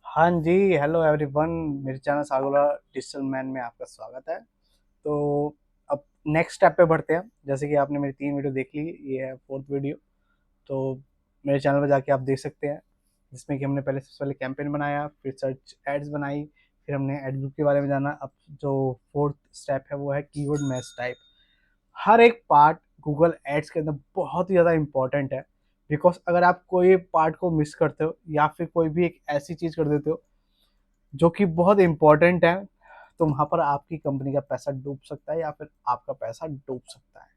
हाँ जी, hello everyone. मेरे channel सागोला digital man में आपका स्वागत है। तो अब नेक्स्ट स्टेप पे बढ़ते हैं। जैसे कि आपने मेरी 3 वीडियो देख ली, ये है 4th वीडियो। तो मेरे चैनल पे जाके आप देख सकते हैं, जिसमें कि हमने पहले सबसे पहले कैंपेन बनाया, फिर सर्च एड्स बनाई, फिर हमने एड ग्रुप के बारे में जाना। अब जो 4th स्टेप है वो है कीवर्ड मैच टाइप। हर एक पार्ट गूगल एड्स के अंदर बहुत ही ज़्यादा इंपॉर्टेंट है। बिकॉज अगर आप कोई पार्ट को मिस करते हो या फिर कोई भी एक ऐसी चीज़ कर देते हो जो कि बहुत इम्पोर्टेंट है, तो वहाँ पर आपकी कंपनी का पैसा डूब सकता है या फिर आपका पैसा डूब सकता है।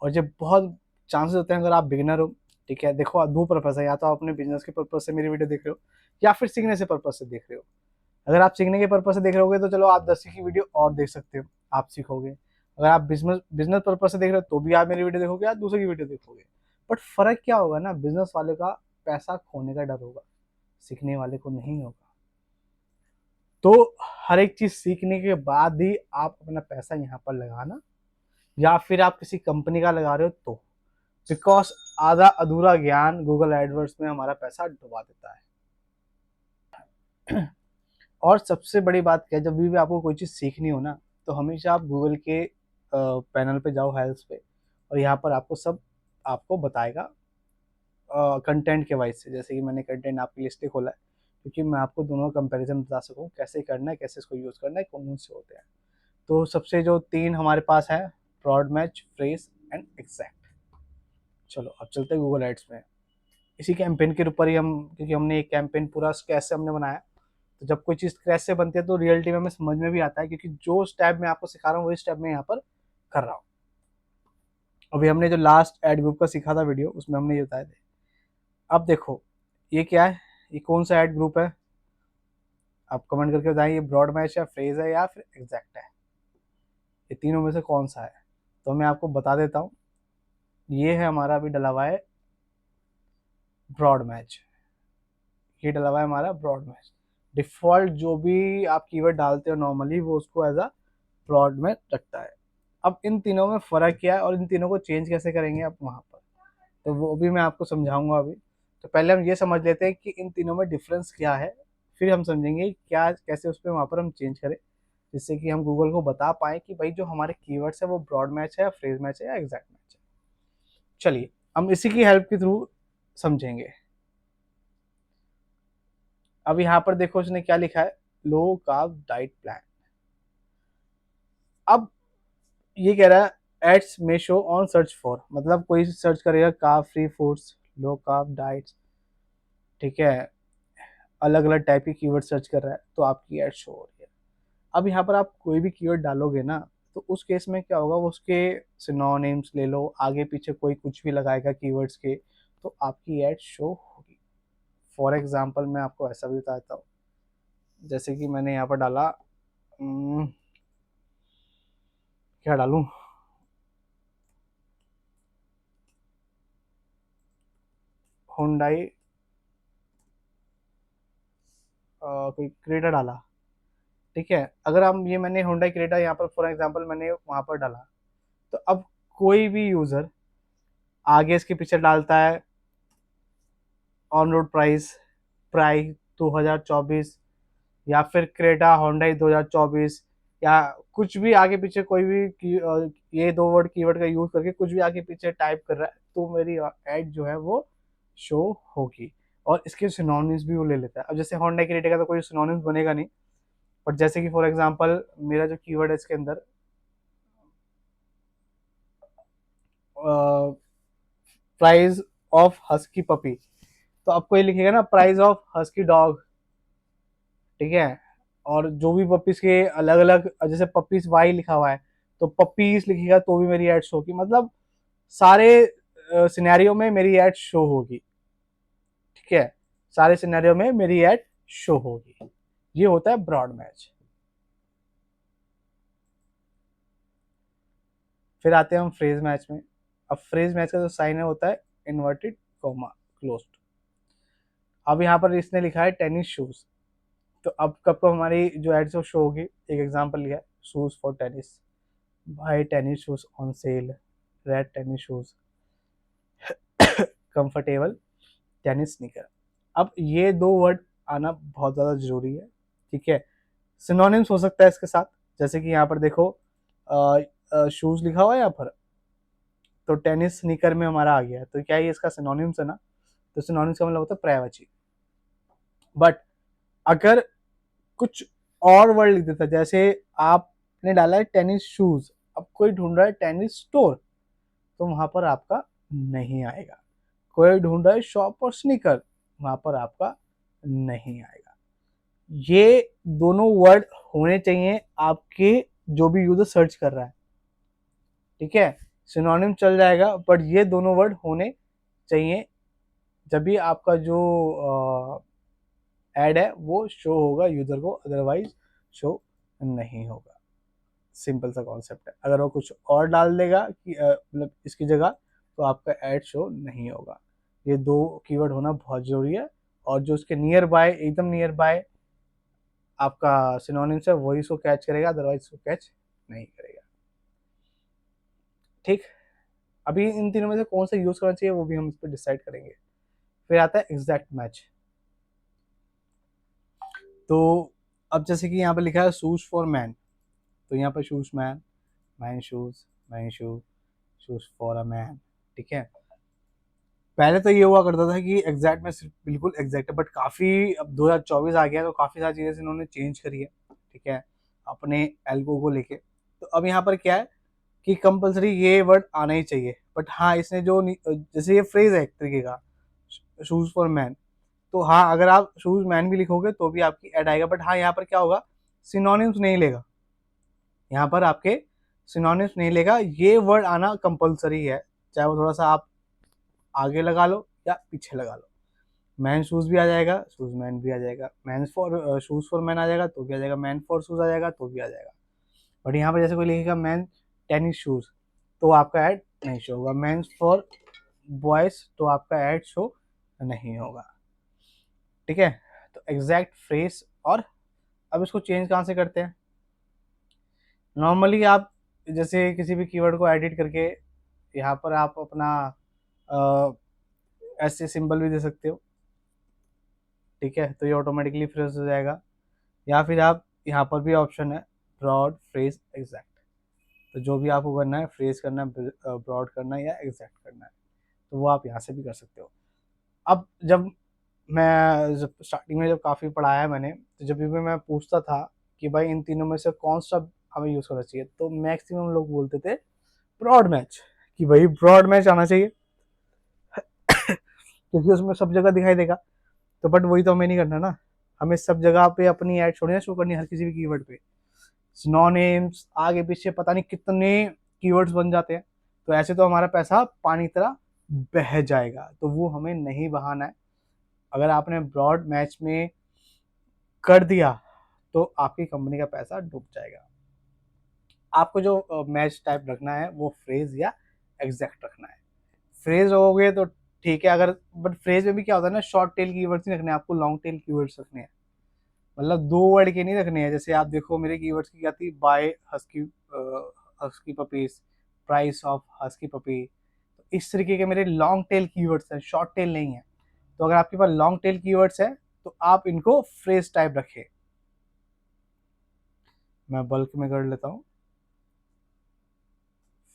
और ये बहुत चांसेस होते हैं अगर आप बिगिनर हो। ठीक है, देखो 2 पर्पस है, या तो आप अपने बिजनेस के पर्पज से मेरी वीडियो देख रहे हो या फिर सीखने से पर्पज से देख रहे हो। अगर आप सीखने के पर्पज से देख रहे होगे तो चलो आप 10 की वीडियो और देख सकते हो, आप सीखोगे। अगर आप बिजनेस बिजनेस पर्पज से देख रहे हो तो भी आप मेरी वीडियो देखोगे या दूसरे की वीडियो देखोगे। बट फर्क क्या होगा ना, बिजनेस वाले का पैसा खोने का डर होगा, सीखने वाले को नहीं होगा। तो हर एक चीज सीखने के बाद ही आप अपना पैसा यहाँ पर लगाना, या फिर आप किसी कंपनी का लगा रहे हो तो। बिकॉज आधा अधूरा ज्ञान गूगल एडवर्ड्स में हमारा पैसा डुबा देता है। और सबसे बड़ी बात क्या है, जब भी आपको कोई चीज़ सीखनी हो ना, तो हमेशा आप गूगल के पैनल पे जाओ, हेल्थ पे, और यहाँ पर आपको सब आपको बताएगा कंटेंट के वाइज से। जैसे कि मैंने कंटेंट आपके लिए इसलिए खोला है क्योंकि मैं आपको दोनों कंपैरिजन बता सकूँ, कैसे करना है, कैसे इसको यूज़ करना है, कौन कौन से होते हैं। तो सबसे जो 3 हमारे पास है, broad match, phrase and exact. चलो अब चलते हैं गूगल एड्स में। इसी कैंपेन के ऊपर ही हम, क्योंकि हमने एक कैंपेन पूरा स्क्रैच से हमने बनाया, तो जब कोई चीज़ स्क्रैच से बनती है तो रियलिटी में हमें समझ में भी आता है, क्योंकि जो स्टेप मैं आपको सिखा रहा हूँ वही स्टेप मैं यहाँ पर कर रहा हूँ। अभी हमने जो लास्ट एड ग्रुप का सीखा था वीडियो, उसमें हमने ये बताए थे। अब देखो ये क्या है, ये कौन सा एड ग्रुप है, आप कमेंट करके बताएं, ये ब्रॉड मैच या फ्रेज है या फिर एग्जैक्ट है, ये तीनों में से कौन सा है। तो मैं आपको बता देता हूँ, ये है हमारा अभी डला हुआ है ब्रॉड मैच। ये डला हुआ है हमारा ब्रॉड मैच। डिफ़ॉल्ट जो भी आप कीवर्ड डालते हो नॉर्मली, वो उसको एज अ ब्रॉड में रखता है। अब इन तीनों में फ़र्क क्या है और इन तीनों को चेंज कैसे करेंगे आप वहाँ पर, तो वो भी मैं आपको समझाऊंगा अभी। तो पहले हम ये समझ लेते हैं कि इन तीनों में डिफरेंस क्या है, फिर हम समझेंगे क्या कैसे उस पर वहाँ पर हम चेंज करें, जिससे कि हम गूगल को बता पाएँ कि भाई जो हमारे कीवर्ड्स है वो ब्रॉड मैच है या फ्रेज मैच है या एग्जैक्ट मैच है। चलिए हम इसी की हेल्प के थ्रू समझेंगे। अब यहाँ पर देखो उसने क्या लिखा है, लो कार्ब डाइट प्लान। अब ये कह रहा है एड्स में शो ऑन सर्च फॉर, मतलब कोई सर्च करेगा carb free foods, low carb diets, ठीक है, अलग अलग टाइप की कीवर्ड सर्च कर रहा है तो आपकी एड शो हो रही है। अब यहाँ पर आप कोई भी कीवर्ड डालोगे ना, तो उस केस में क्या होगा, वो उसके सिनोनिम्स ले लो, आगे पीछे कोई कुछ भी लगाएगा कीवर्ड्स के, तो आपकी एड शो होगी। फॉर एग्जाम्पल मैं आपको ऐसा भी बताता हूँ, जैसे कि मैंने यहाँ पर डाला क्या डालूं, हुंडई कोई क्रेटा डाला, ठीक है। अगर हम ये मैंने हुंडई क्रेटा यहाँ पर फॉर एग्जांपल मैंने वहाँ पर डाला, तो अब कोई भी यूज़र आगे इसके पीछे डालता है ऑन रोड प्राइस, प्राइस 2024, या फिर क्रेटा होंडा 2024, या कुछ भी आगे पीछे कोई भी ये 2 वर्ड कीवर्ड का यूज करके कुछ भी आगे पीछे टाइप कर रहा है, तो मेरी एड जो है वो शो होगी। और इसके सिनोनिम्स भी वो ले लेता है। अब जैसे होंडा क्रेटा का तो कोई सिनोनिम्स बनेगा नहीं, बट जैसे कि फॉर एग्जांपल मेरा जो कीवर्ड है इसके अंदर प्राइस ऑफ हस्की पपी, तो आपको ये लिखेगा ना प्राइस ऑफ हस्की डॉग, ठीक है। और जो भी पपीज के अलग अलग, जैसे पपीज वाई लिखा हुआ है तो पपीज लिखेगा तो भी मेरी एड शो होगी, मतलब सारे सिनेरियो में मेरी एड शो होगी, ठीक है। सारे सिनेरियो में मेरी एड शो होगी। ये होता है ब्रॉड मैच। फिर आते हैं हम फ्रेज मैच में। अब फ्रेज मैच का जो साइन है होता है इन्वर्टेड कोमा क्लोज्ड। अब यहाँ पर इसने लिखा है टेनिस शूज, तो अब कब को हमारी जो एड शो होगी, एक एग्जांपल लिया है, शूज फॉर टेनिस, भाई tennis shoes on sale, red tennis shoes, comfortable tennis sneaker. अब ये 2 वर्ड आना बहुत ज़्यादा ज़रूरी है। ठीक है, सिनोनिम्स हो सकता है इसके साथ, जैसे कि यहाँ पर देखो शूज़ लिखा हुआ है यहाँ पर, तो टेनिस स्नीकर में हमारा आ गया है, तो क्या ये इसका सिनोनिम्स है ना, तो सिनोनिम्स का मतलब होता है पर्यायवाची। बट अगर कुछ और वर्ड लिख देता, जैसे आपने डाला है टेनिस शूज, अब कोई ढूंढ रहा है टेनिस स्टोर, तो वहां पर आपका नहीं आएगा। कोई ढूंढ रहा है शॉप और स्नीकर, वहां पर आपका नहीं आएगा। ये दोनों वर्ड होने चाहिए आपके जो भी यूजर सर्च कर रहा है। ठीक है, सिनोनिम चल जाएगा बट ये दोनों वर्ड होने चाहिए, जब भी आपका जो ऐड है वो शो होगा यूजर को, अदरवाइज शो नहीं होगा। सिंपल सा कॉन्सेप्ट है। अगर वो कुछ और डाल देगा कि मतलब इसकी जगह, तो आपका ऐड शो नहीं होगा। ये दो कीवर्ड होना बहुत जरूरी है, और जो उसके नियर बाय, एकदम नियर बाय आपका सिनोनिम्स है, वही इसको कैच करेगा, अदरवाइज इसको कैच नहीं करेगा। ठीक, अभी इन तीनों में से कौन सा यूज करना चाहिए वो भी हम इस पर डिसाइड करेंगे। फिर आता है एग्जैक्ट मैच। तो अब जैसे कि यहाँ पे लिखा है शूज फॉर मैन, तो यहाँ पर shoes man, man shoes, man shoes, shoes for a man. ठीक है, पहले तो ये हुआ करता था कि एग्जैक्ट में सिर्फ बिल्कुल एग्जैक्ट है, बट काफ़ी अब 2024 आ गया तो काफ़ी सारी चीज़ें इन्होंने चेंज करी है। ठीक है, अपने एल्गो को लेके, तो अब यहाँ पर क्या है कि कंपलसरी ये वर्ड आना ही चाहिए। बट हाँ, इसने जो जैसे ये फ्रेज है एक तरीके का, शूज फॉर मैन, तो हाँ अगर आप शूज मैन भी लिखोगे तो भी आपकी ऐड आएगा। बट हाँ, यहाँ पर क्या होगा, सिनोनिम्स नहीं लेगा, यहाँ पर आपके सिनोनिम्स नहीं लेगा, ये वर्ड आना कंपलसरी है, चाहे वो थोड़ा सा आप आगे लगा लो या पीछे लगा लो। मैन शूज भी आ जाएगा, शूज मैन भी आ जाएगा, man for shoes for man आ जाएगा तो भी आ जाएगा, मैन फॉर शूज आ जाएगा तो भी आ जाएगा। बट यहाँ पर जैसे कोई लिखेगा मैन टेनिस शूज, तो आपका ऐड नहीं शो होगा। मैन फॉर बॉयज, तो आपका ऐड शो नहीं होगा। ठीक है, तो एग्जैक्ट फ्रेज। और अब इसको चेंज कहाँ से करते हैं, नॉर्मली आप जैसे किसी भी कीवर्ड को एडिट करके यहाँ पर आप अपना ऐसे सिंबल भी दे सकते हो। ठीक है, तो ये ऑटोमेटिकली फ्रेज हो जाएगा। या फिर आप यहाँ पर भी ऑप्शन है ब्रॉड, फ्रेज, एग्जैक्ट, तो जो भी आपको करना है, फ्रेज करना है, ब्रॉड करना है या एग्जैक्ट करना है, तो वो आप यहाँ से भी कर सकते हो। अब जब मैं जब स्टार्टिंग में जब काफ़ी पढ़ाया है मैंने, तो जब भी मैं पूछता था कि भाई इन तीनों में से कौन सा हमें यूज़ करना चाहिए, तो मैक्सिमम लोग बोलते थे ब्रॉड मैच, कि भाई ब्रॉड मैच आना चाहिए क्योंकि उसमें सब जगह दिखाई देगा। तो बट वही तो हमें नहीं करना ना, हमें सब जगह पे अपनी ऐड छोड़नी शो करनी है, हर किसी भी कीवर्ड पे सिनोनिम्स आगे पीछे पता नहीं कितने कीवर्ड्स बन जाते हैं, तो ऐसे तो हमारा पैसा पानी तरह बह जाएगा, तो वो हमें नहीं बहाना है। अगर आपने ब्रॉड मैच में कर दिया तो आपकी कंपनी का पैसा डूब जाएगा। आपको जो मैच टाइप रखना है वो फ्रेज या एग्जैक्ट रखना है। फ्रेज हो गए तो ठीक है, अगर बट फ्रेज में भी क्या होता है ना, शॉर्ट टेल कीवर्ड्स नहीं रखने, आपको लॉन्ग टेल कीवर्ड्स रखने हैं। मतलब दो वर्ड के नहीं रखने हैं। जैसे आप देखो मेरे कीवर्ड्स की क्या थी, buy husky, husky puppies, price of husky puppy, तो इस तरीके के मेरे लॉन्ग टेल कीवर्ड्स हैं, शॉर्ट टेल नहीं है। तो अगर आपके पास लॉन्ग टेल कीवर्ड्स है तो आप इनको फ्रेज टाइप रखें। मैं बल्क में कर लेता हूँ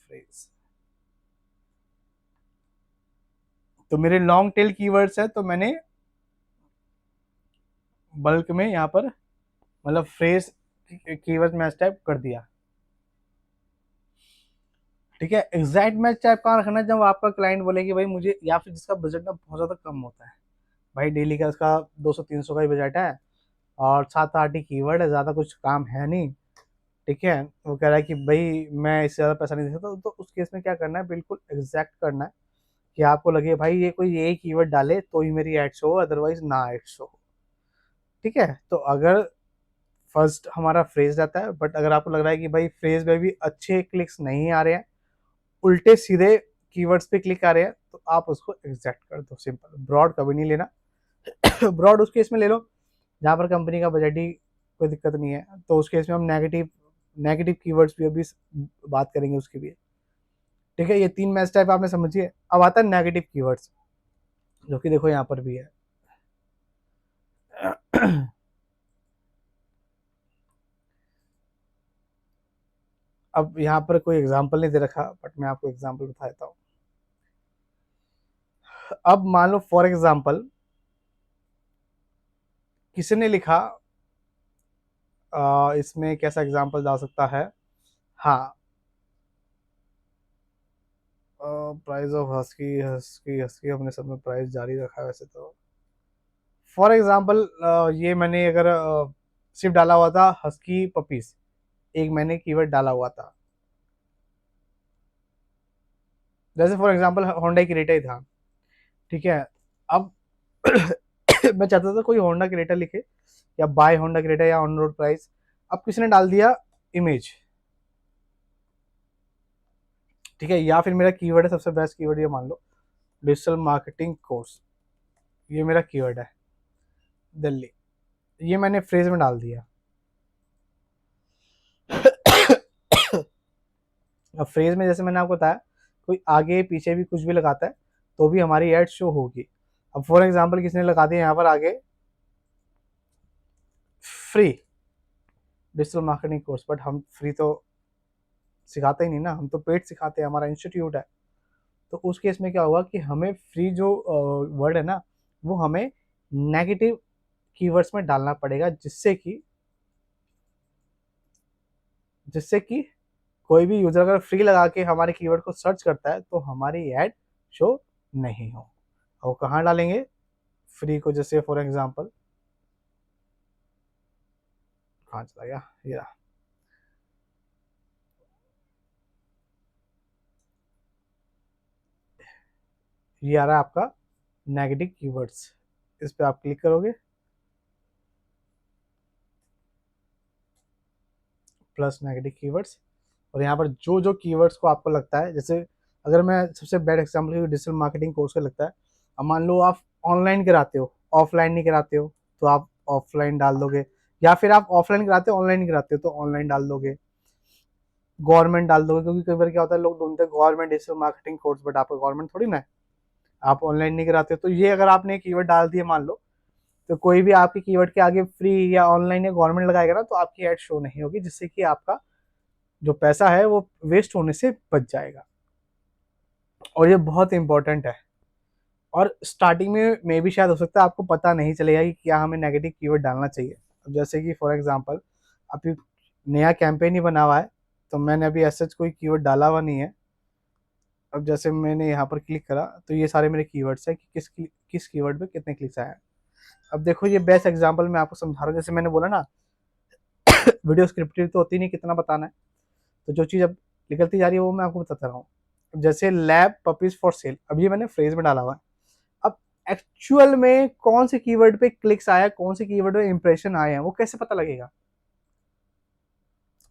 फ्रेज, तो मेरे लॉन्ग टेल कीवर्ड्स है तो मैंने बल्क में यहाँ पर मतलब फ्रेज कीवर्ड मैच टाइप कर दिया। ठीक है, एग्जैक्ट मैच टाइप कहाँ रखना है, जब आपका क्लाइंट बोले कि भाई मुझे, या फिर जिसका बजट ना बहुत ज़्यादा कम होता है, भाई डेली का उसका 200-300 का ही बजट है, और 7-8 ही कीवर्ड है, ज़्यादा कुछ काम है नहीं। ठीक है, वो कह रहा है कि भाई मैं इससे ज़्यादा पैसा नहीं दे सकता, तो उस केस में क्या करना है, बिल्कुल एग्जैक्ट करना है, कि आपको लगे भाई ये कोई यही कीवर्ड डाले तो ही मेरी एड शो हो, अदरवाइज ना एड शो हो। ठीक है, तो अगर फर्स्ट हमारा फ्रेज रहता है, बट अगर आपको लग रहा है कि भाई फ्रेज में भी अच्छे क्लिक्स नहीं आ रहे हैं, उल्टे सीधे कीवर्ड्स पे क्लिक आ रहे हैं, तो आप उसको एग्जैक्ट कर दो। सिंपल, ब्रॉड कभी नहीं लेना ब्रॉड उस केस में ले लो जहाँ पर कंपनी का बजट ही कोई दिक्कत नहीं है, तो उस केस में हम नेगेटिव नेगेटिव कीवर्ड्स भी अभी बात करेंगे उसके भी। ठीक है, ये 3 मैच टाइप आपने समझिए। अब आता है नेगेटिव कीवर्ड्स, जो कि देखो यहाँ पर भी है। अब यहाँ पर कोई एग्जांपल नहीं दे रखा, बट मैं आपको एग्जांपल बता देता हूँ। अब मान लो फॉर एग्जांपल किसी ने लिखा, इसमें कैसा एग्जांपल जा सकता है, हाँ, price of husky husky husky, हमने सब में प्राइस जारी रखा है वैसे तो। फॉर एग्जांपल ये मैंने अगर सिर्फ डाला हुआ था हस्की पपीज, एक मैंने कीवर्ड डाला हुआ था, जैसे फॉर एग्जांपल होंडा क्रेटा ही था, ठीक है। अब मैं चाहता था कोई होंडा क्रेटा लिखे, या बाय होंडा क्रेटा, या ऑन रोड प्राइस। अब किसी ने डाल दिया इमेज, ठीक है, या फिर मेरा कीवर्ड है, सबसे बेस्ट कीवर्ड ये मान लो डिजिटल मार्केटिंग कोर्स, ये मेरा कीवर्ड है दिल्ली, ये मैंने फ्रेज में डाल दिया। अब फ्रेज में जैसे मैंने आपको बताया, कोई आगे पीछे भी कुछ भी लगाता है तो भी हमारी एड शो होगी। अब फॉर एग्जांपल किसी ने लगा दिया यहाँ पर आगे free digital marketing course, but हम फ्री तो सिखाते ही नहीं ना, हम तो पेड सिखाते हैं, हमारा इंस्टीट्यूट है। तो उस केस में क्या होगा कि हमें फ्री जो वर्ड है ना, वो हमें नेगेटिव कीवर्ड्स में डालना पड़ेगा, जिससे कि कोई भी यूजर अगर फ्री लगा के हमारे कीवर्ड को सर्च करता है तो हमारी ऐड शो नहीं हो। और कहाँ डालेंगे फ्री को, जैसे फॉर एग्जांपल कहाँ चला गया, ये आ रहा है आपका नेगेटिव कीवर्ड्स, इस पे आप क्लिक करोगे, प्लस नेगेटिव कीवर्ड्स, और यहाँ पर जो जो कीवर्ड्स को आपको लगता है, जैसे अगर मैं सबसे best example digital marketing course का लगता है, अब मान लो आप ऑनलाइन कराते हो, ऑफलाइन नहीं कराते हो, तो आप ऑफलाइन डाल दोगे, या फिर आप ऑफलाइन कराते हो ऑनलाइन नहीं कराते हो तो ऑनलाइन डाल दोगे, गवर्नमेंट डाल दोगे, क्योंकि कई बार क्या होता है लोग ढूंढते हैं government digital marketing course, but आपका गवर्नमेंट थोड़ी ना है, आप ऑनलाइन नहीं कराते हो। तो ये अगर आपने कीवर्ड डाल दिए मान लो, तो कोई भी आपके कीवर्ड के आगे फ्री या ऑनलाइन या गवर्नमेंट लगाएगा ना, तो आपकी एड शो नहीं होगी, जिससे कि आपका जो पैसा है वो वेस्ट होने से बच जाएगा। और ये बहुत इंपॉर्टेंट है, और स्टार्टिंग में मे भी शायद हो सकता है आपको पता नहीं चलेगा कि क्या हमें नेगेटिव कीवर्ड डालना चाहिए। अब जैसे कि फॉर एग्जांपल अभी नया कैंपेन ही बना हुआ है, तो मैंने अभी ऐसा कोई कीवर्ड डाला हुआ नहीं है। अब जैसे मैंने यहाँ पर क्लिक करा तो ये सारे मेरे कीवर्ड्स हैं कि किस कीवर्ड पे कितने क्लिक्स आए हैं। अब देखो ये बेस्ट एग्जांपल मैं आपको समझा रहा हूँ, जैसे मैंने बोला ना वीडियो स्क्रिप्टेड तो होती नहीं, कितना बताना है, तो जो चीज़ अब निकलती जा रही है वो मैं आपको बताता रहा हूँ। जैसे लैब पपीज फॉर सेल, अब ये मैंने फ्रेज में डाला हुआ है। अब एक्चुअल में कौन से कीवर्ड पे क्लिक्स आया, कौन से कीवर्ड पे इंप्रेशन आए हैं, वो कैसे पता लगेगा?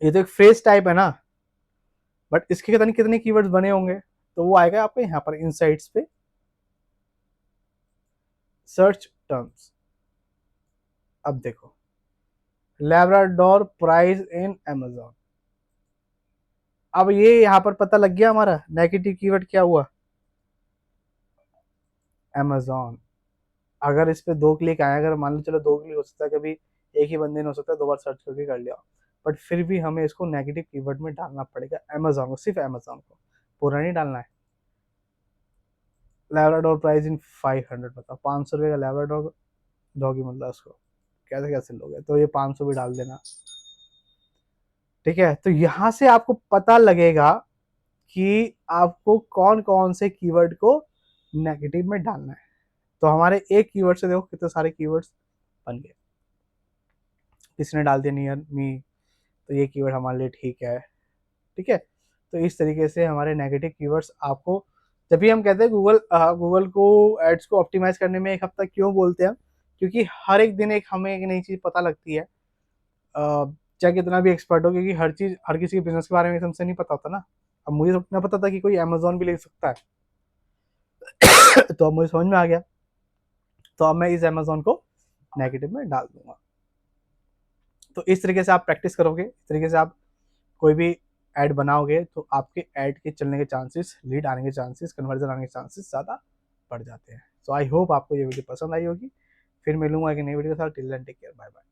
ये तो एक फ्रेज टाइप है ना, बट इसके पता नहीं कितने कीवर्ड्स बने होंगे, तो वो आएगा आपको यहाँ पर इनसाइट्स पे सर्च टर्म्स। अब देखो लैब्राडोर प्राइस इन अमेजोन, अब ये यहाँ पर पता लग गया हमारा नेगेटिव कीवर्ड क्या हुआ, अमेजोन। अगर इस पे 2 क्लिक आए, अगर मान लो चलो 2 क्लिक हो सकता है, कभी एक ही बंदे ने हो सकता है 2 बार सर्च करके कर लिया, बट फिर भी हमें इसको नेगेटिव कीवर्ड में डालना पड़ेगा, अमेजोन को, सिर्फ अमेजोन को, पूरा नहीं डालना है। लैब्राडोर प्राइस इन 500, बताओ 500 रुपये का लैब्राडोर डॉगी मतलब उसको कैसे कैसे लोग हैं, तो ये 500 भी डाल देना, ठीक है। तो यहाँ से आपको पता लगेगा कि आपको कौन कौन से कीवर्ड को नेगेटिव में डालना है। तो हमारे एक कीवर्ड से देखो कितने सारे कीवर्ड्स बन गए। किसी ने डाल दिया नियर मी, तो ये कीवर्ड हमारे लिए ठीक है, ठीक है। तो इस तरीके से हमारे नेगेटिव कीवर्ड्स आपको, जब भी हम कहते हैं गूगल को एड्स को ऑप्टिमाइज करने में 1 हफ्ता क्यों बोलते हैं, क्योंकि हर एक दिन हमें एक नई चीज़ पता लगती है, चाहे कितना भी एक्सपर्ट हो, क्योंकि हर चीज़ हर किसी के बिजनेस के बारे में एकदम से नहीं पता होता ना। अब मुझे तो इतना पता था कि कोई अमेजोन भी ले सकता है तो अब मुझे समझ में आ गया, तो अब मैं इस अमेजोन को नेगेटिव में डाल दूंगा। तो इस तरीके से आप प्रैक्टिस करोगे, इस तरीके से आप कोई भी ऐड बनाओगे, तो आपके ऐड के चलने के चांसेस, लीड आने के चांसेस, कन्वर्जन आने के चांसेस ज़्यादा बढ़ जाते हैं। सो आई होप आपको ये वीडियो पसंद आई होगी। फिर मिलूंगा एक नई वीडियो के साथ। Till then take care, bye bye.